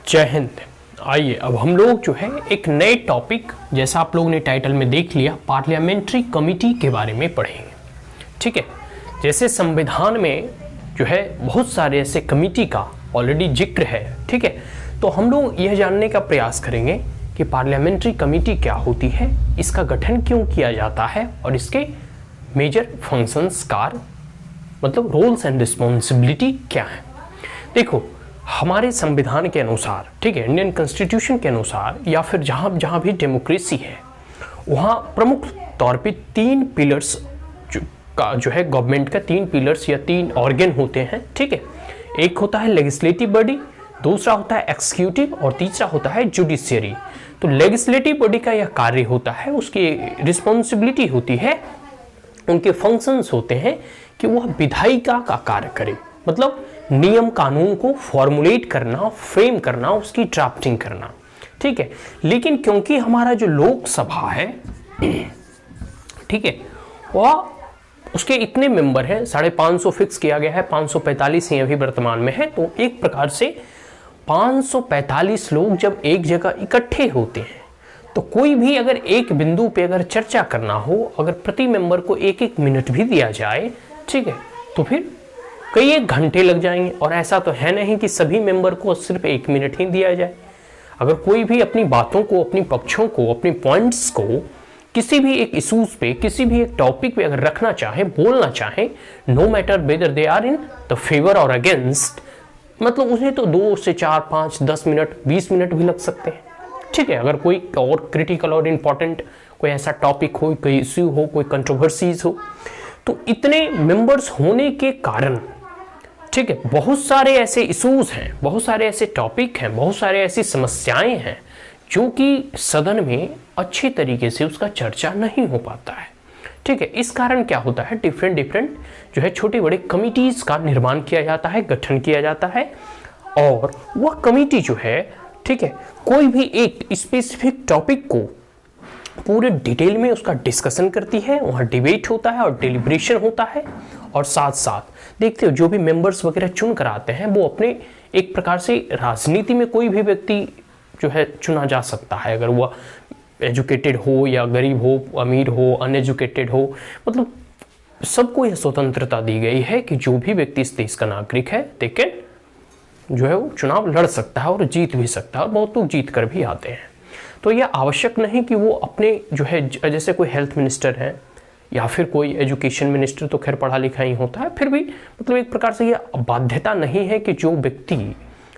जय हिंद। आइए अब हम लोग जो है एक नए टॉपिक, जैसा आप लोगों ने टाइटल में देख लिया, पार्लियामेंट्री कमेटी के बारे में पढ़ेंगे। ठीक है, जैसे संविधान में जो है बहुत सारे ऐसे कमेटी का ऑलरेडी जिक्र है। ठीक है, तो हम लोग यह जानने का प्रयास करेंगे कि पार्लियामेंट्री कमेटी क्या होती है, इसका गठन क्यों किया जाता है और इसके मेजर फंक्शंस, कार्य मतलब रोल्स एंड रिस्पॉन्सिबिलिटी क्या है। देखो, हमारे संविधान के अनुसार, ठीक है, इंडियन कॉन्स्टिट्यूशन के अनुसार या फिर जहाँ भी डेमोक्रेसी है वहाँ प्रमुख तौर पे तीन पिलर्स का जो है गवर्नमेंट का तीन पिलर्स या तीन ऑर्गन होते हैं। ठीक है, एक होता है लेजिस्लेटिव बॉडी, दूसरा होता है एक्सिक्यूटिव और तीसरा होता है जुडिशियरी। तो लेजिस्लेटिव बॉडी का यह कार्य होता है, उसकी रिस्पॉन्सिबिलिटी होती है, उनके फंक्शंस होते हैं कि वह विधायिका का कार्य करे, मतलब नियम कानून को फॉर्मुलेट करना, फ्रेम करना, उसकी ड्राफ्टिंग करना। ठीक है, लेकिन क्योंकि हमारा जो लोकसभा है, ठीक है, वह उसके इतने मेंबर हैं, 550 फिक्स किया गया है, 545 ही अभी वर्तमान में है। तो एक प्रकार से 545 लोग जब एक जगह इकट्ठे होते हैं तो कोई भी अगर एक बिंदु पे अगर चर्चा करना हो, अगर प्रति मेंबर को एक एक मिनट भी दिया जाए, ठीक है, तो फिर कई एक घंटे लग जाएंगे। और ऐसा तो है नहीं कि सभी मेंबर को सिर्फ एक मिनट ही दिया जाए। अगर कोई भी अपनी बातों को, अपनी पक्षों को, अपनी पॉइंट्स को किसी भी एक इशूज पे, किसी भी एक टॉपिक पे अगर रखना चाहे, बोलना चाहे, no matter whether they are in the favour और अगेंस्ट, मतलब उन्हें तो 2 से 4, 5, 10 मिनट, 20 मिनट भी लग सकते हैं। ठीक है, अगर कोई और क्रिटिकल और इम्पॉर्टेंट कोई ऐसा टॉपिक हो, कोई इश्यू हो, कोई कंट्रोवर्सीज हो, तो इतने मेंबर्स होने के कारण, ठीक है, बहुत सारे ऐसे इश्यूज हैं, बहुत सारे ऐसे टॉपिक हैं, बहुत सारे ऐसी समस्याएं हैं जो कि सदन में अच्छी तरीके से उसका चर्चा नहीं हो पाता है। ठीक है, इस कारण क्या होता है, डिफरेंट जो है छोटे बड़े कमिटीज का निर्माण किया जाता है, गठन किया जाता है, और वह कमिटी जो है, ठीक है, कोई भी एक स्पेसिफिक टॉपिक को पूरे डिटेल में उसका डिस्कशन करती है, वहाँ डिबेट होता है और डिलिब्रेशन होता है। और साथ साथ देखते हो जो भी मेंबर्स वगैरह चुन कर आते हैं वो अपने एक प्रकार से, राजनीति में कोई भी व्यक्ति जो है चुना जा सकता है, अगर वह एजुकेटेड हो या गरीब हो, अमीर हो, अनएजुकेटेड हो, मतलब सबको यह स्वतंत्रता दी गई है कि जो भी व्यक्ति इस देश का नागरिक है, लेकिन जो है वो चुनाव लड़ सकता है और जीत भी सकता है, और बहुत लोग जीत कर भी आते हैं। तो यह आवश्यक नहीं कि वो अपने जो है, जैसे कोई हेल्थ मिनिस्टर है या फिर कोई एजुकेशन मिनिस्टर, तो खैर पढ़ा लिखा ही होता है, फिर भी मतलब एक प्रकार से यह बाध्यता नहीं है कि जो व्यक्ति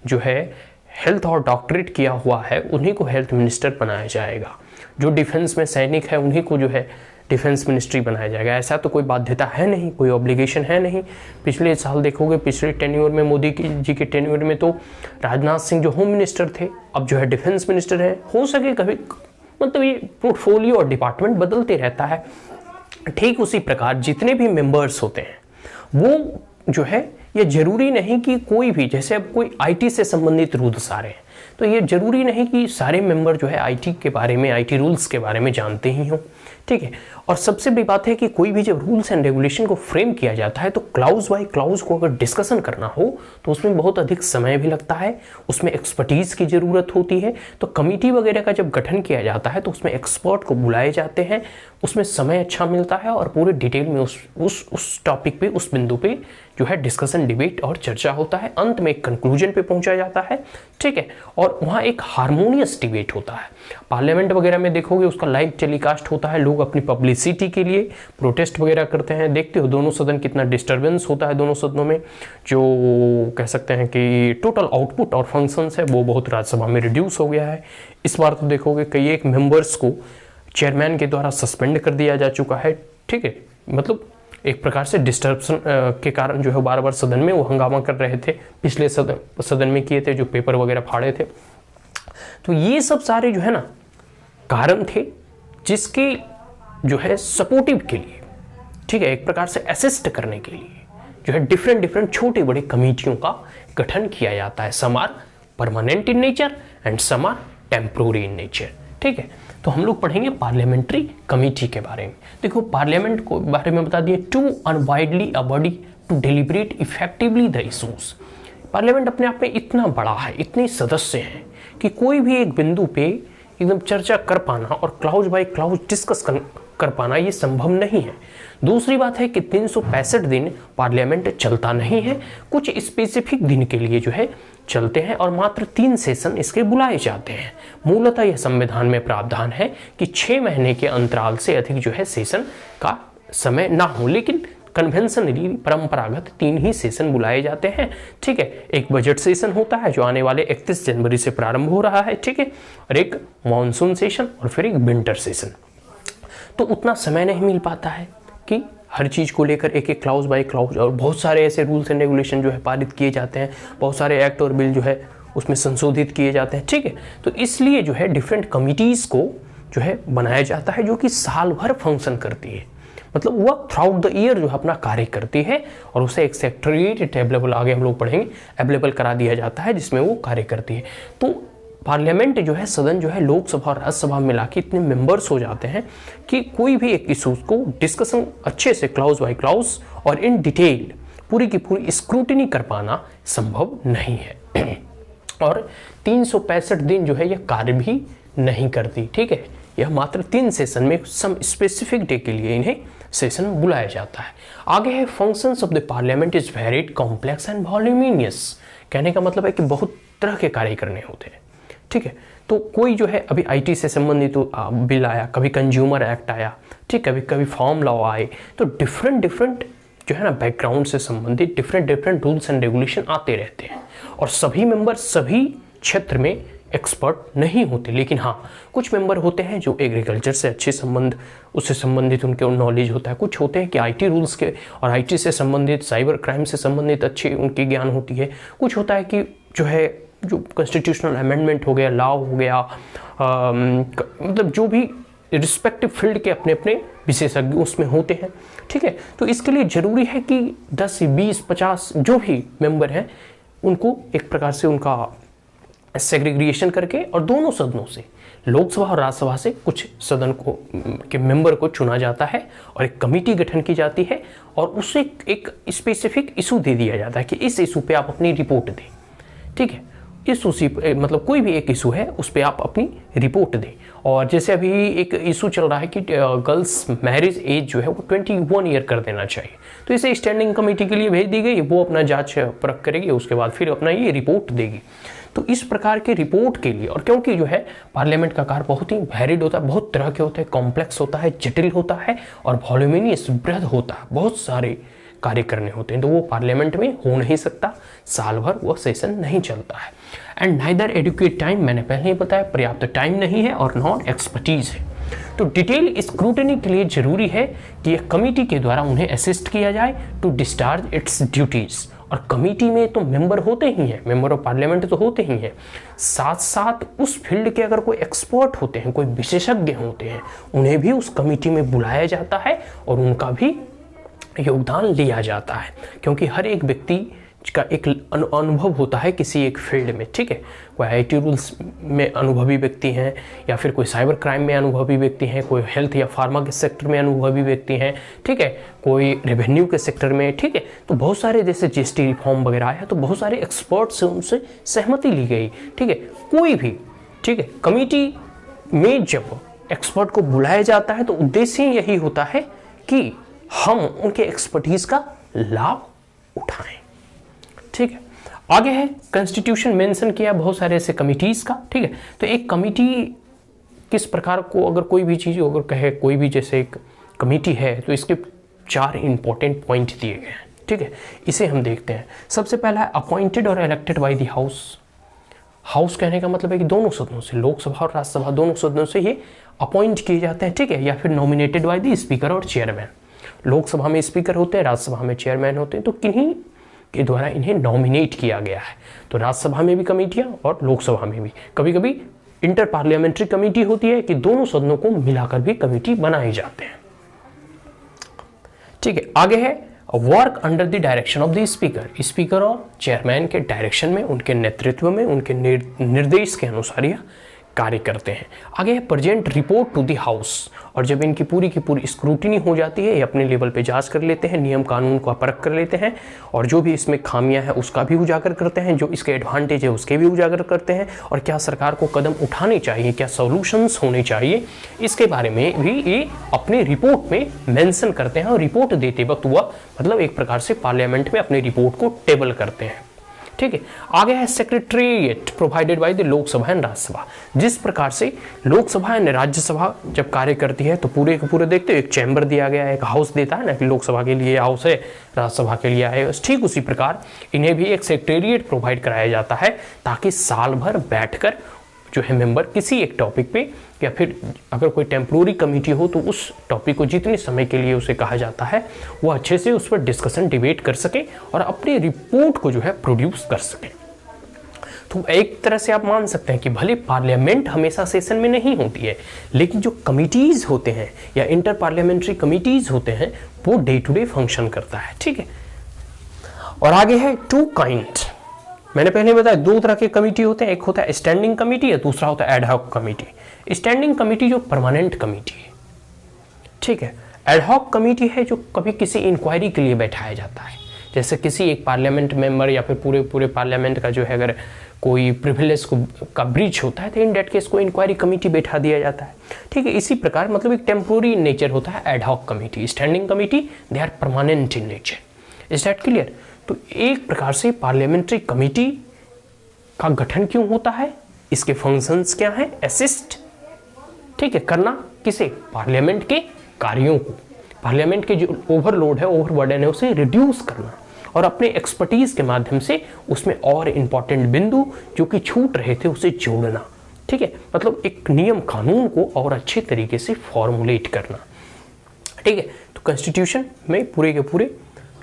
जो है हेल्थ और डॉक्टरेट किया हुआ है उन्हीं को हेल्थ मिनिस्टर बनाया जाएगा, जो डिफेंस में सैनिक है उन्हीं को जो है डिफेंस मिनिस्ट्री बनाया जाएगा। ऐसा तो कोई बाध्यता है नहीं, कोई ऑब्लिगेशन है नहीं। पिछले साल देखोगे, पिछले टेन्योर में, मोदी जी के टेन्योर में तो राजनाथ सिंह जो होम मिनिस्टर थे, अब जो है डिफेंस मिनिस्टर है। हो सके कभी, मतलब ये पोर्टफोलियो और डिपार्टमेंट बदलते रहता है। ठीक उसी प्रकार जितने भी मेंबर्स होते हैं वो जो है, ये जरूरी नहीं कि कोई भी, जैसे अब कोई आईटी से संबंधित रूल्स आ रहे हैं, तो ये जरूरी नहीं कि सारे मेंबर जो है आईटी के बारे में, आईटी रूल्स के बारे में जानते ही हों। ठीक है, और सबसे बड़ी बात है कि कोई भी जब रूल्स एंड रेगुलेशन को फ्रेम किया जाता है तो क्लाउज बाय क्लाउज को अगर डिस्कशन करना हो तो उसमें बहुत अधिक समय भी लगता है, उसमें एक्सपर्टीज की जरूरत होती है। तो कमेटी वगैरह का जब गठन किया जाता है तो उसमें एक्सपर्ट को बुलाए जाते हैं, उसमें समय अच्छा मिलता है और पूरे डिटेल में उस टॉपिक पे, उस बिंदु पे जो है डिस्कशन, डिबेट और चर्चा होता है। अंत में एक कंक्लूजन पे पहुंचा जाता है। ठीक है, और वहाँ एक हार्मोनियस डिबेट होता है। पार्लियामेंट वगैरह में देखोगे उसका लाइव टेलीकास्ट होता है, लोग अपनी पब्लिसिटी के लिए प्रोटेस्ट वगैरह करते हैं। देखते हो दोनों सदन कितना डिस्टर्बेंस होता है दोनों सदनों में, जो कह सकते हैं कि टोटल आउटपुट और फंक्शंस है वो बहुत राज्यसभा में रिड्यूस हो गया है। इस बार तो देखोगे कई एक मेंबर्स को चेयरमैन के द्वारा सस्पेंड कर दिया जा चुका है। ठीक है, मतलब एक प्रकार से डिस्टर्बन के कारण जो है बार बार सदन में वो हंगामा कर रहे थे, पिछले सदन में किए थे, जो पेपर वगैरह फाड़े थे। तो ये सब सारे जो है ना कारण थे जिसके जो है सपोर्टिव के लिए, ठीक है, एक प्रकार से असिस्ट करने के लिए जो है डिफरेंट छोटे बड़े कमेटियों का गठन किया जाता है। Some are permanent in nature and some are temporary in nature. ठीक है, तो हम लोग पढ़ेंगे पार्लियामेंट्री कमेटी के बारे में। देखो, पार्लियामेंट को बारे में बता दिए, टू अनवाइडली a body to deliberate effectively the issues. Parliament अपने आप में इतना बड़ा है, इतने सदस्य हैं कि कोई भी एक बिंदु पे एकदम चर्चा कर पाना और क्लाउज बाय क्लाउज डिस्कस कर पाना ये संभव नहीं है। दूसरी बात है कि 365 दिन पार्लियामेंट चलता नहीं है, कुछ स्पेसिफिक दिन के लिए जो है चलते हैं और मात्र 3 सेशन इसके बुलाए जाते हैं। मूलतः यह संविधान में प्रावधान है कि 6 महीने के अंतराल से अधिक जो है सेशन का समय ना हो, लेकिन कन्वेंशनली परंपरागत 3 ही सेशन बुलाए जाते हैं। ठीक है, एक बजट सेशन होता है जो आने वाले 31 जनवरी से प्रारंभ हो रहा है, ठीक है, और एक मॉनसून सेशन और फिर एक विंटर सेशन। तो उतना समय नहीं मिल पाता है कि हर चीज़ को लेकर एक एक क्लाउज बाय क्लाउज, और बहुत सारे ऐसे रूल्स एंड रेगुलेशन जो है पारित किए जाते हैं, बहुत सारे एक्ट और बिल जो है उसमें संशोधित किए जाते हैं। ठीक है, तो इसलिए जो है डिफरेंट कमिटीज़ को जो है बनाया जाता है जो कि साल भर फंक्शन करती है, मतलब वह थ्राउट द ईयर जो है अपना कार्य करती है, और उसे एक सेक्रेटरीट अवेलेबल, आगे हम लोग पढ़ेंगे, अवेलेबल करा दिया जाता है जिसमें वो कार्य करती है। तो पार्लियामेंट जो है, सदन जो है, लोकसभा और राज्यसभा मिला के इतने मेंबर्स हो जाते हैं कि कोई भी एक इशूज को डिस्कशन अच्छे से क्लाउज बाय क्लाउज और इन डिटेल पूरी की पूरी स्क्रूटिनी कर पाना संभव नहीं है। और 365 दिन जो है यह कार्य भी नहीं करती। ठीक है, यह मात्र 3 सेशन में सम स्पेसिफिक डे के लिए इन्हें सेशन बुलाया जाता है। आगे है functions of the parliament is varied complex and voluminous. कहने का मतलब है कि बहुत तरह के कार्य करने होते हैं। ठीक है, तो कोई जो है अभी आईटी से संबंधित बिल आया, कभी कंज्यूमर एक्ट आया, ठीक, कभी फार्म लॉ आए, तो डिफरेंट जो है ना बैकग्राउंड से संबंधित डिफरेंट रूल्स एंड रेगुलेशन आते रहते हैं। और सभी मेंबर सभी क्षेत्र में एक्सपर्ट नहीं होते, लेकिन हाँ कुछ मेंबर होते हैं जो एग्रीकल्चर से अच्छे संबंध, उससे संबंधित उनके नॉलेज होता है। कुछ होते हैं कि आईटी रूल्स के और आईटी से संबंधित, साइबर क्राइम से संबंधित अच्छी उनकी ज्ञान होती है। कुछ होता है कि जो कॉन्स्टिट्यूशनल अमेंडमेंट हो गया, लॉ हो गया, मतलब जो भी रिस्पेक्टिव फील्ड के अपने अपने विशेषज्ञ उसमें होते हैं। ठीक है, तो इसके लिए ज़रूरी है कि 10, 20, 50 जो भी मेंबर हैं उनको एक प्रकार से उनका सेग्रीगेशन करके और दोनों सदनों से, लोकसभा और राज्यसभा से कुछ सदन को के मेंबर को चुना जाता है और एक कमेटी गठन की जाती है और उसे एक स्पेसिफिक इशू दे दिया जाता है कि इस इशू पे आप अपनी रिपोर्ट दें। ठीक है, इस उसी मतलब कोई भी एक इशू है उस पर आप अपनी रिपोर्ट दें। और जैसे अभी एक इशू चल रहा है कि गर्ल्स मैरिज एज जो है वो 21 ईयर कर देना चाहिए, तो इसे स्टैंडिंग कमेटी के लिए भेज दी गई, वो अपना जांच परख करेगी, उसके बाद फिर अपना ये रिपोर्ट देगी। तो इस प्रकार के रिपोर्ट के लिए, और क्योंकि जो है पार्लियामेंट का कार्य बहुत ही वैरिड होता है, बहुत तरह के होते हैं, कॉम्प्लेक्स होता है, जटिल होता है और वॉल्यूमिनियस बृहद होता है, बहुत सारे कार्य करने होते हैं, तो वो पार्लियामेंट में हो नहीं सकता, साल भर वो सेशन नहीं चलता है। एंड नाइदर एडुकेट टाइम, मैंने पहले ही बताया, पर्याप्त टाइम नहीं है और नॉन एक्सपर्टीज है। तो डिटेल स्क्रूटनी के लिए जरूरी है कि एक कमेटी के द्वारा उन्हें असिस्ट किया जाए टू डिस्चार्ज इट्स ड्यूटीज। और कमेटी में तो मेंबर होते ही हैं, मेंबर ऑफ पार्लियामेंट तो होते ही हैं, साथ साथ उस फील्ड के अगर कोई एक्सपर्ट होते हैं, कोई विशेषज्ञ होते हैं, उन्हें भी उस कमेटी में बुलाया जाता है और उनका भी योगदान लिया जाता है, क्योंकि हर एक व्यक्ति का एक अनुभव होता है किसी एक फील्ड में। ठीक है, कोई आईटी रूल्स में अनुभवी व्यक्ति हैं, या फिर कोई साइबर क्राइम में अनुभवी व्यक्ति हैं, कोई हेल्थ या फार्मा के सेक्टर में अनुभवी व्यक्ति हैं, ठीक है, कोई रेवेन्यू के सेक्टर में। ठीक है, तो बहुत सारे, जैसे जीएसटी रिफॉर्म वगैरह आया तो बहुत सारे एक्सपर्ट से उनसे सहमति ली गई। ठीक है, कोई भी, ठीक है, कमेटी में जब एक्सपर्ट को बुलाया जाता है तो उद्देश्य यही होता है कि हम उनके एक्सपर्टीज का लाभ उठाएं। ठीक है, आगे है कॉन्स्टिट्यूशन मेंशन किया बहुत सारे ऐसे कमिटीज का। ठीक है, तो एक कमिटी किस प्रकार को, अगर कोई भी चीज अगर कहे, कोई भी जैसे एक कमिटी है तो इसके 4 इंपॉर्टेंट पॉइंट दिए गए हैं। ठीक है, इसे हम देखते हैं। सबसे पहला है अपॉइंटेड और elected by the house. House कहने का मतलब है कि दोनों सदनों से, लोकसभा और राज्यसभा दोनों सदनों से ये अपॉइंट किए जाते हैं। ठीक है, या फिर नॉमिनेटेड बाय द स्पीकर और चेयरमैन। लोकसभा में स्पीकर होते हैं, राज्यसभा में चेयरमैन होते हैं, तो किन्हीं के द्वारा इन्हें नॉमिनेट किया गया है। तो राज्यसभा में भी कमेटियां और लोकसभा में भी कभी कभी इंटर पार्लियामेंट्री कमेटी होती है कि दोनों सदनों को मिलाकर भी कमेटी बनाए जाते हैं। ठीक है, आगे है work under the direction of the speaker. Speaker और चेयरमैन के डायरेक्शन में, उनके नेतृत्व में, उनके निर्देश के अनुसार यह कार्य करते हैं। आगे है present report to the house, और जब इनकी पूरी की पूरी स्क्रूटिनी हो जाती है, ये अपने लेवल पे जांच कर लेते हैं, नियम कानून को परख कर लेते हैं, और जो भी इसमें खामियां हैं उसका भी उजागर करते हैं, जो इसके एडवांटेज है उसके भी उजागर करते हैं, और क्या सरकार को कदम उठाने चाहिए, क्या सॉल्यूशंस होने चाहिए, इसके बारे में भी ये अपने रिपोर्ट में मेंशन करते हैं। और रिपोर्ट देते वक्त वह मतलब एक प्रकार से पार्लियामेंट में अपनी रिपोर्ट को टेबल करते हैं। ठीक है, आगे है secretariat provided by the Lok Sabha and Rajya Sabha. जिस प्रकार से लोकसभा एंड राज्यसभा जब कार्य करती है तो पूरे के पूरे देखते हो एक चैम्बर दिया गया है, एक हाउस देता है ना कि लोकसभा के लिए हाउस है, राज्यसभा के लिए है, ठीक उसी प्रकार इन्हें भी एक सेक्रेटरीट प्रोवाइड कराया जाता है, ताकि साल भर बैठकर जो है मेंबर किसी एक टॉपिक पे, या फिर अगर कोई टेम्प्रोरी कमेटी हो तो उस टॉपिक को जितने समय के लिए उसे कहा जाता है वो अच्छे से उस पर डिस्कशन डिबेट कर सके और अपनी रिपोर्ट को जो है प्रोड्यूस कर सके। तो एक तरह से आप मान सकते हैं कि भले पार्लियामेंट हमेशा सेशन में नहीं होती है, लेकिन जो कमिटीज होते हैं या इंटर पार्लियामेंट्री कमिटीज होते हैं वो डे टू डे फंक्शन करता है। ठीक है, और आगे है टू काइंड। मैंने पहले बताया दो तरह के कमेटी होते हैं, एक होता है स्टैंडिंग कमेटी, दूसरा होता है एडहॉक कमेटी। स्टैंडिंग कमेटी जो परमानेंट कमेटी है, ठीक है। एडहॉक कमेटी है जो कभी किसी इंक्वायरी के लिए बैठाया जाता है, जैसे किसी एक पार्लियामेंट मेंबर या फिर पूरे पार्लियामेंट का जो है अगर कोई प्रिविलेज का ब्रीच होता है तो इन डेट केस को इंक्वायरी कमेटी बैठा दिया जाता है। ठीक है, इसी प्रकार मतलब एक टेम्पोररी नेचर होता है ad hoc committee. Standing committee they are permanent in nature. Is that clear? तो एक प्रकार से पार्लियामेंट्री कमेटी का गठन क्यों होता है, इसके फंक्शंस क्या हैं? असिस्ट, ठीक है, करना किसे? पार्लियामेंट के कार्यों को, पार्लियामेंट के जो ओवरलोड है, ओवरबर्डन है, उसे रिड्यूस करना और अपने एक्सपर्टीज के माध्यम से उसमें और इंपॉर्टेंट बिंदु जो कि छूट रहे थे उसे जोड़ना। ठीक है, मतलब एक नियम कानून को और अच्छे तरीके से फॉर्मुलेट करना। ठीक है, तो कॉन्स्टिट्यूशन में पूरे के पूरे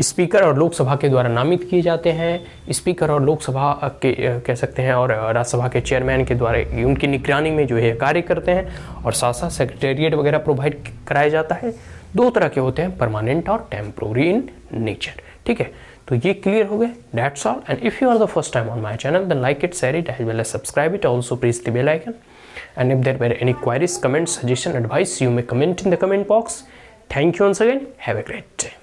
स्पीकर और लोकसभा के द्वारा नामित किए जाते हैं। स्पीकर और लोकसभा के कह सकते हैं और राज्यसभा के चेयरमैन के द्वारा उनकी निगरानी में जो है कार्य करते हैं, और साथ साथ सेक्रेटेरिएट वगैरह प्रोवाइड कराया जाता है। दो तरह के होते हैं, परमानेंट और टेम्पोररी इन नेचर। ठीक है, तो ये क्लियर हो गए। That's all, and if you are the first time on my channel then like it, share it, as well as subscribe it, also press the bell icon, and if there were any queries, comments, suggestion, advice, you may comment in the comment box. Thank you once again. Have a great day.